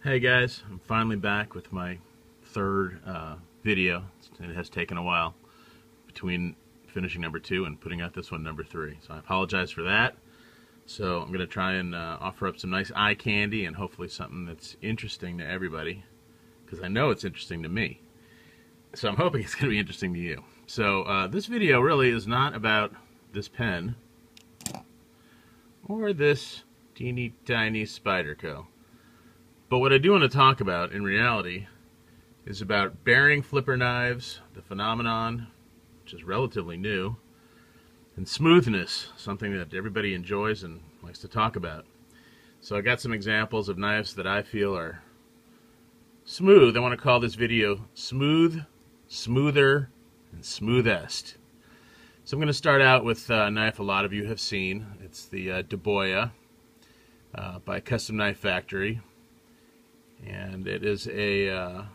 Hey guys, I'm finally back with my third video. It has taken a while between finishing number 2 and putting out this one, number 3. So I apologize for that. So I'm going to try and offer up some nice eye candy and hopefully something that's interesting to everybody, because I know it's interesting to me. So I'm hoping it's going to be interesting to you. So this video really is not about this pen or this teeny tiny Spyderco. But what I do want to talk about, in reality, is about bearing flipper knives, the phenomenon, which is relatively new, and smoothness, something that everybody enjoys and likes to talk about. So I got some examples of knives that I feel are smooth. I want to call this video Smooth, Smoother, and Smoothest. So I'm going to start out with a knife a lot of you have seen. It's the Daboia by Custom Knife Factory. And it is a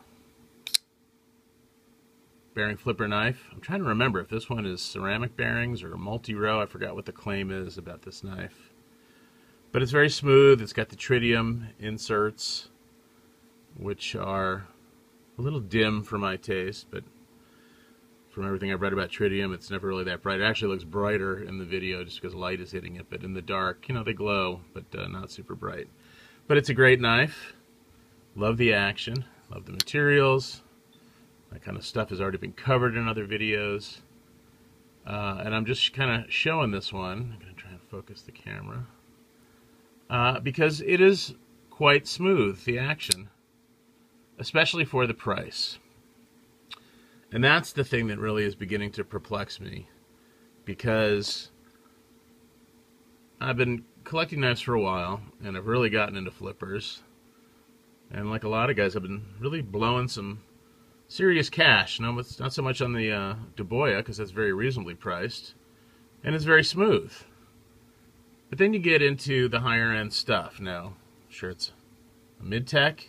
bearing flipper knife. I'm trying to remember if this one is ceramic bearings or multi-row. I forgot what the claim is about this knife. But it's very smooth. It's got the tritium inserts, which are a little dim for my taste, but from everything I've read about tritium, it's never really that bright. It actually looks brighter in the video just because light is hitting it, but in the dark, you know, they glow, but not super bright. But it's a great knife. Love the action, love the materials. That kind of stuff has already been covered in other videos. And I'm just kind of showing this one. I'm going to try and focus the camera. Because it is quite smooth, the action. Especially for the price. And that's the thing that really is beginning to perplex me. Because I've been collecting knives for a while, and I've really gotten into flippers. And like a lot of guys, I've been really blowing some serious cash. No, it's not so much on the Daboia, because that's very reasonably priced. And it's very smooth. But then you get into the higher end stuff. Now, sure, it's a mid-tech,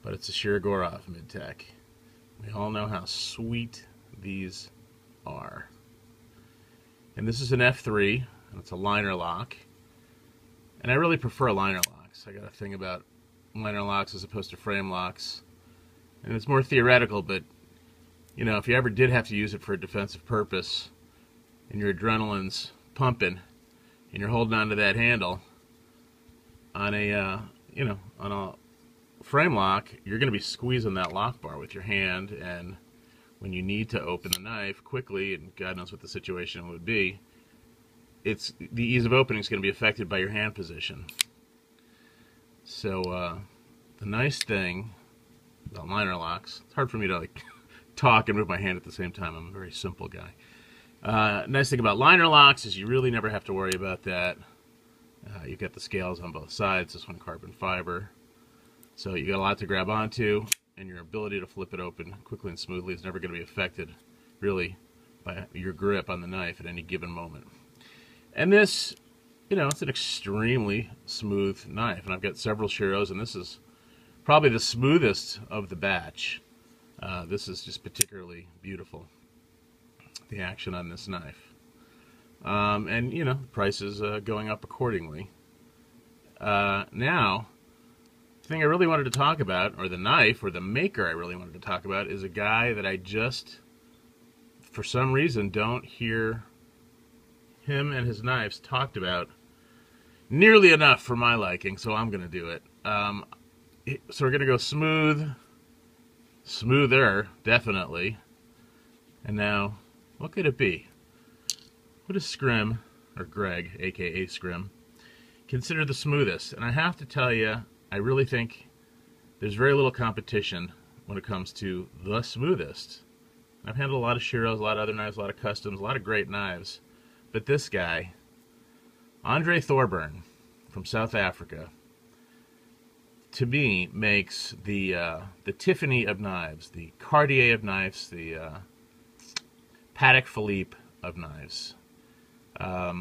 but it's a Shirogorov mid-tech. We all know how sweet these are. And this is an F3, and it's a liner lock. And I really prefer liner locks. I got a thing about liner locks as opposed to frame locks, and it's more theoretical, but you know, if you ever did have to use it for a defensive purpose and your adrenaline's pumping and you're holding onto that handle on a you know, on a frame lock, you're going to be squeezing that lock bar with your hand, and when you need to open the knife quickly, and God knows what the situation would be, it's the ease of opening is going to be affected by your hand position. So the nice thing about liner locks, it's hard for me to like talk and move my hand at the same time. I'm a very simple guy. Nice thing about liner locks is you really never have to worry about that. You've got the scales on both sides. This one carbon fiber, so you got a lot to grab onto, and your ability to flip it open quickly and smoothly is never going to be affected really by your grip on the knife at any given moment. And this, you know, it's an extremely smooth knife, and I've got several Shiros, and this is probably the smoothest of the batch. This is just particularly beautiful, the action on this knife. And, you know, the price is going up accordingly. Now, the thing I really wanted to talk about, or the knife, or the maker I really wanted to talk about, is a guy that I just, for some reason, don't hear him and his knives talked about nearly enough for my liking, so I'm going to do it. So we're going to go smooth, smoother, definitely. And now, what could it be? What is Scrim, or Greg, aka Scrim, consider the smoothest? And I have to tell you, I really think there's very little competition when it comes to the smoothest. I've handled a lot of Shiros, a lot of other knives, a lot of customs, a lot of great knives. But this guy, Thorburn from South Africa, to me makes the Tiffany of knives, the Cartier of knives, the Patek Philippe of knives. I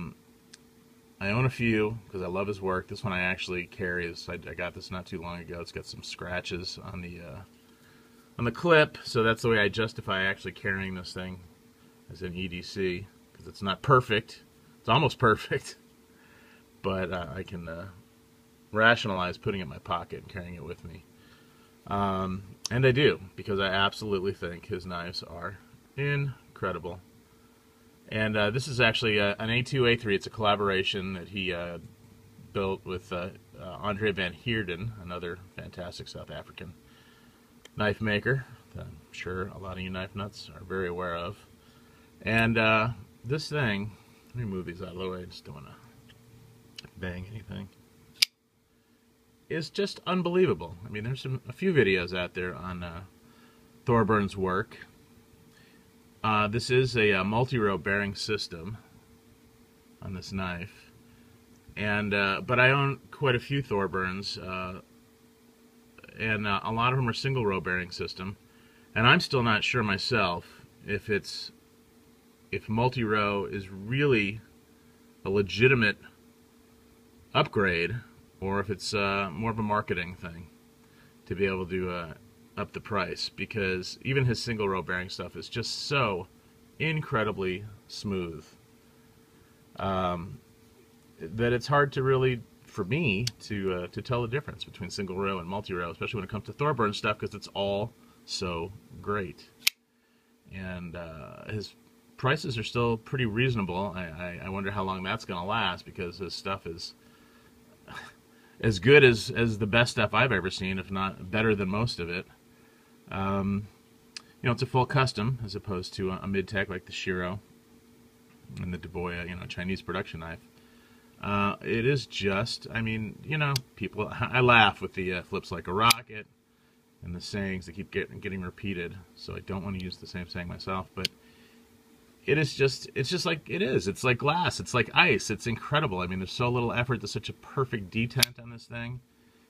own a few because I love his work. This one I actually carry. I got this not too long ago. It's got some scratches on the clip, so that's the way I justify actually carrying this thing as an EDC, because it's not perfect. It's almost perfect, but I can rationalize putting it in my pocket and carrying it with me. And I do, because I absolutely think his knives are incredible. And this is actually an A2, A3. It's a collaboration that he built with Andre van Heerden, another fantastic South African knife maker that I'm sure a lot of you knife nuts are very aware of. And this thing, let me move these out of the way, I just don't want to bang anything, is just unbelievable. I mean, there's a few videos out there on Thorburn's work. This is a multi-row bearing system on this knife, and but I own quite a few Thorburns, and a lot of them are single row bearing system, and I'm still not sure myself if multi-row is really a legitimate upgrade, or if it's more of a marketing thing to be able to up the price, because even his single row bearing stuff is just so incredibly smooth that it's hard to really, for me, to tell the difference between single row and multi-row, especially when it comes to Thorburn stuff, because it's all so great. And his prices are still pretty reasonable. I wonder how long that's going to last, because his stuff is as good as the best stuff I've ever seen, if not better than most of it. You know, it's a full custom as opposed to a mid-tech like the Shiro and the Daboia, you know, Chinese production knife. It is just, I mean, you know, people, I laugh with the flips like a rocket and the sayings that keep getting repeated, so I don't want to use the same saying myself, but it is just, it's just like it is. It's like glass. It's like ice. It's incredible. I mean, there's so little effort. There's such a perfect detent on this thing.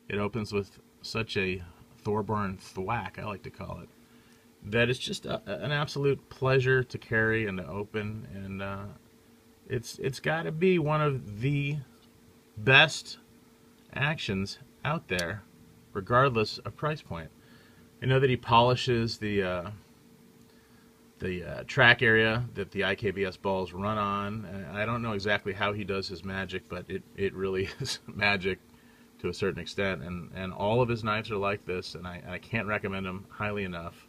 It opens with such a Thorburn thwack, I like to call it, that it's just an absolute pleasure to carry and to open. And it's got to be one of the best actions out there, regardless of price point. I know that he polishes the track area that the IKBS balls run on. I don't know exactly how he does his magic, but it really is magic to a certain extent. And all of his knives are like this, and I can't recommend them highly enough.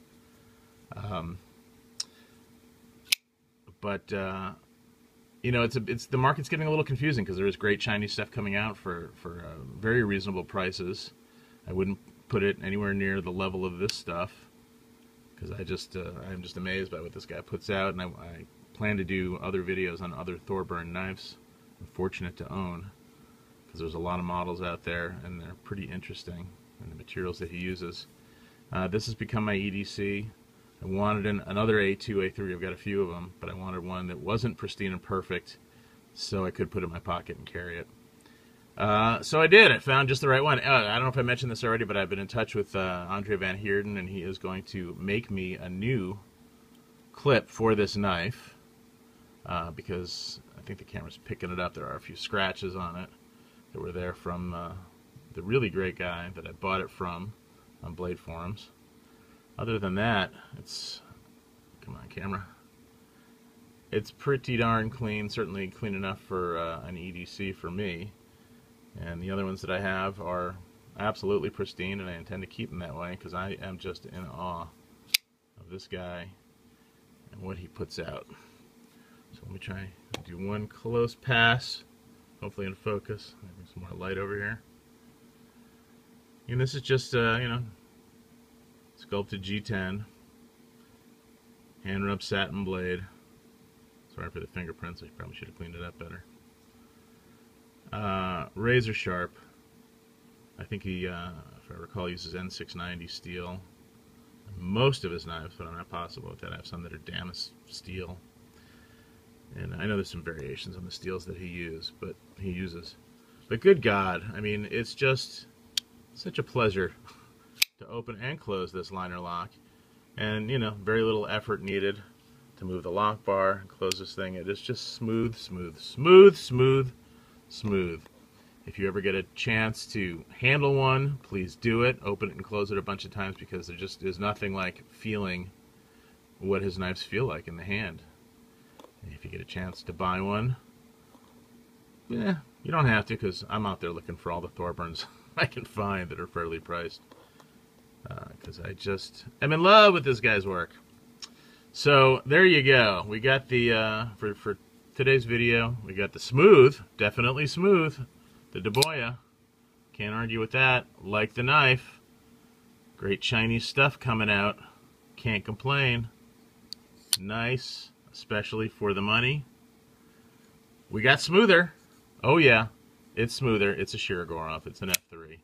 You know, it's the market's getting a little confusing, because there is great Chinese stuff coming out for very reasonable prices. I wouldn't put it anywhere near the level of this stuff, because I'm just amazed by what this guy puts out, and I plan to do other videos on other Thorburn knives I'm fortunate to own, because there's a lot of models out there, and they're pretty interesting, and the materials that he uses. This has become my EDC. I wanted another A2, A3, I've got a few of them, but I wanted one that wasn't pristine and perfect, so I could put it in my pocket and carry it. So I did. I found just the right one. I don't know if I mentioned this already, but I've been in touch with Andre van Heerden, and he is going to make me a new clip for this knife, because I think the camera's picking it up. There are a few scratches on it that were there from the really great guy that I bought it from on Blade Forums. Other than that, it's, come on camera, it's pretty darn clean, certainly clean enough for an EDC for me. And the other ones that I have are absolutely pristine, and I intend to keep them that way, because I am just in awe of this guy and what he puts out. So let me try to do one close pass, hopefully in focus. Maybe some more light over here. And this is just, you know, sculpted G10, hand rubbed satin blade. Sorry for the fingerprints, I probably should have cleaned it up better. Razor sharp. I think he, if I recall, uses N690 steel. Most of his knives, but I'm not possible with that. I have some that are Damas steel, and I know there's some variations on the steels that he uses. But good God, I mean, it's just such a pleasure to open and close this liner lock, and you know, very little effort needed to move the lock bar and close this thing. It is just smooth, smooth, smooth, smooth, smooth. If you ever get a chance to handle one, please do it. Open it and close it a bunch of times, because there just is nothing like feeling what his knives feel like in the hand. And if you get a chance to buy one, Yeah, you don't have to, because I'm out there looking for all the Thorburns I can find that are fairly priced. Because I just am in love with this guy's work. So there you go. We got the for today's video, we got the smooth, definitely smooth, the Daboia. Can't argue with that. Like the knife. Great Chinese stuff coming out. Can't complain. Nice, especially for the money. We got smoother. Oh yeah, it's smoother. It's a Shirogorov. It's an F3.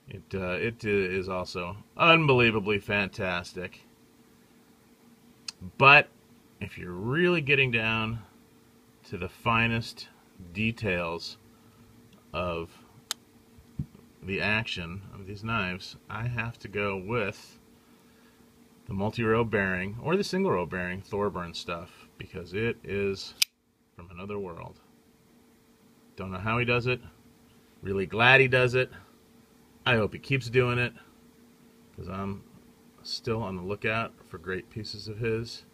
It is also unbelievably fantastic. But if you're really getting down to the finest details of the action of these knives, I have to go with the multi-row bearing or the single row bearing Thorburn stuff, because it is from another world. Don't know how he does it. Really glad he does it. I hope he keeps doing it, because I'm still on the lookout for great pieces of his.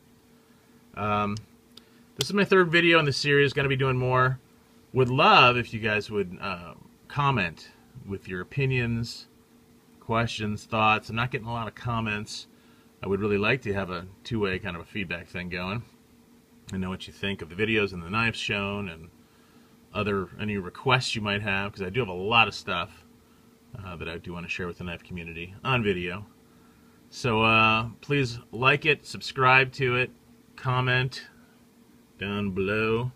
This is my third video in the series. Going to be doing more. Would love if you guys would comment with your opinions, questions, thoughts. I'm not getting a lot of comments. I would really like to have a two-way kind of a feedback thing going. I know what you think of the videos and the knives shown, and any requests you might have, because I do have a lot of stuff that I do want to share with the knife community on video. So please like it, subscribe to it, comment down below,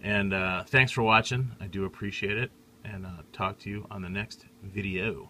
and thanks for watching. I do appreciate it, and talk to you on the next video.